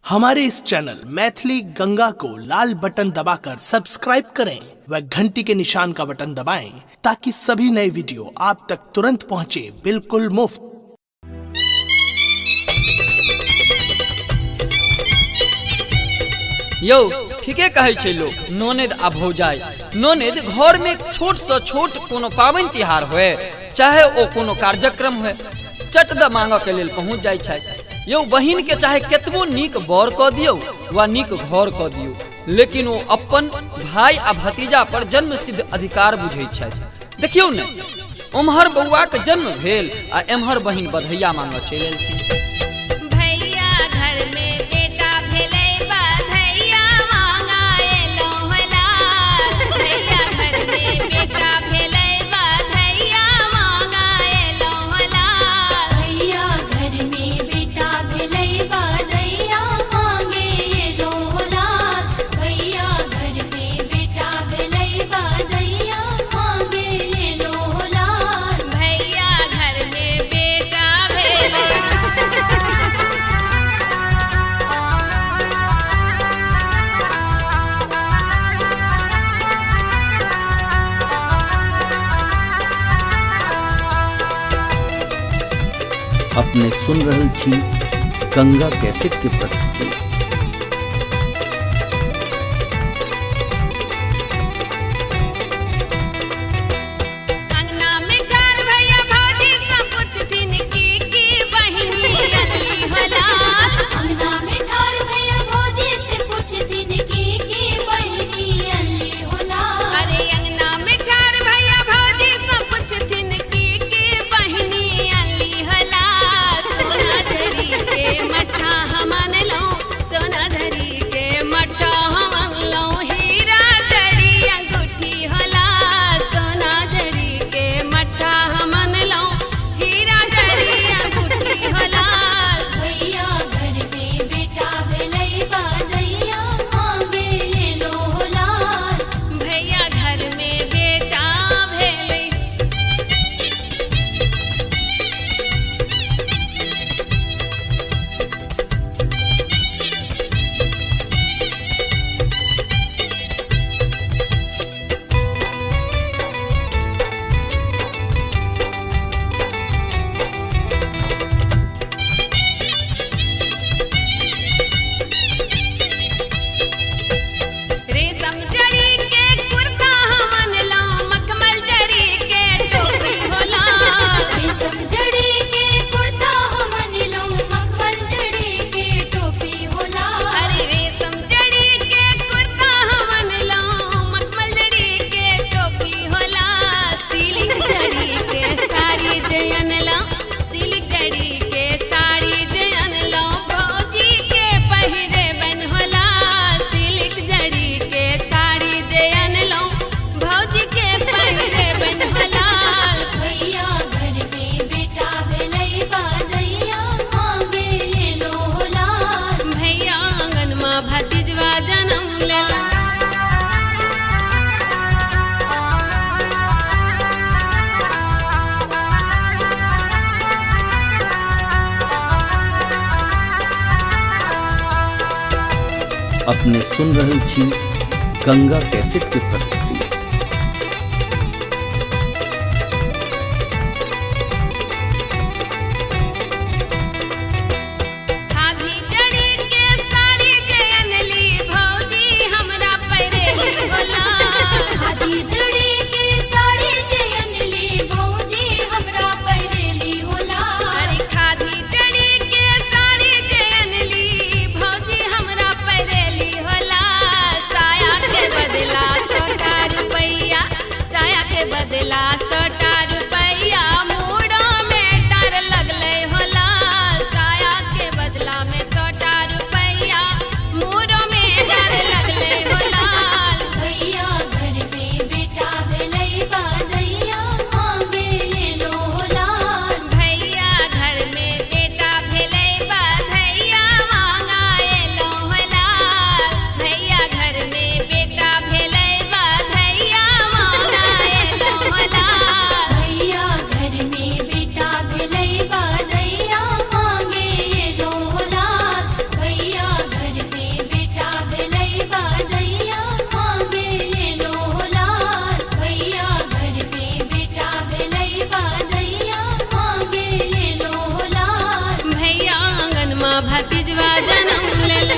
हमारे इस चैनल मैथिली गंगा को लाल बटन दबाकर सब्सक्राइब करें व घंटी के निशान का बटन दबाएं ताकि सभी नए वीडियो आप तक तुरंत पहुंचे बिल्कुल मुफ्त। यौ ठीके कहै छै लोक, ननद आ भौजाई। ननद घर में छोट से छोट कोनो पाबनि तिहार होए चाहे ओ कोनो कार्यक्रम होए चट द मांग के लेल पहुंच जाय छै। यौ बहिन के चाहे केतबो नीक बर क दियौ वा नीक घर क दियौ, लेकिन ओ अपन भाई आ भतीजा पर जन्म सिद्ध अधिकार बुझै छै। देखियौ ने, उम्हर बौआ के जन्म भेल आ एम्हर बहिन बधैया मांग चलि एलखिन। भैया घर में बेटा भेलै बधैया मांगा एलौ हला। भैया घर में बेटा भेलै बधैया मांगा एलौ हला। भैया घर में बेटा भेलै बधैया मांगे एलौ हला। भैया घर में बेटा भेलै बधैया मांगे एलौ हला। भैया घर में बेटा भेलै अपने सुन रहल छी गंगा कैसेट के प्रस्तुति। अंगना में ठाड़ भैया भौजी सब पूछथिन की बहिनी अल्ली होला। अंगना में ठाड़ भैया भौजी से पूछथिन की बहिनी अल्ली होला। अरे अंगना में ठाड़ भैया भौजी सब पूछथिन की बहिनी अल्ली होला। सोना धरी के मठा हमन लौ, सोना धरी के मठा हमन लौ, हीरा धरी अंगूठी होला। सोना धरी के मठा हमन लौ, हीरा धरी अंगूठी होला। भैया घर में बेटा भेलै बधैया मांगे एलौ होला। भैया घर में बेटा भेलै रेशम जड़ी के कुर्ता हमन लौ, मखमल जड़ी के टोपी होला। रेशम जड़ी के कुर्ता हमन लौ, मखमल जड़ी के टोपी होला। अरे रेशम जड़ी के कुर्ता हमन लौ, मखमल जड़ी के टोपी होला। सिल्क जड़ी के साड़ी जयन लौ, सिल्क जड़ी के साड़ी जयन लौ, भौजी के पहिरे बन होला। सिल्क जड़ी के साड़ी जयन लौ, भौजी के पहिरे बन होला। भैया घर में बेटा भेलै बधैया मांगे एलौ होला। भैया आंगन में भतीजवा जन्म लेला। अपने सुन रहल छी गंगा कैसेट के प्रस्तुति। खादी जड़ी के साड़ी जयन ली, भौजी हमरा पहिरेली होला। खादी जड़ी के साड़ी जयन ली, भौजी हमरा पहिरेली होला। अरे खादी जड़ी के साड़ी जयन ली, भौजी हमरा पहिरेली होला। साया के बदला 100 रुपैया, साया के बदला 100 रुपैया, मूड़ो में डर लगले होला। साया के बदला में 100 रुपैया, मूड़ो में डर लगले होला। भैया घर में बेटा भेलै बधैया मांगे एलौ होला। भैया घर में बेटा भेलै बधैया मांगा एलौ होला। भैया घर में बेटा भेलै बधैया मांगा एलौ होला। भतीजवा जन्म ले ले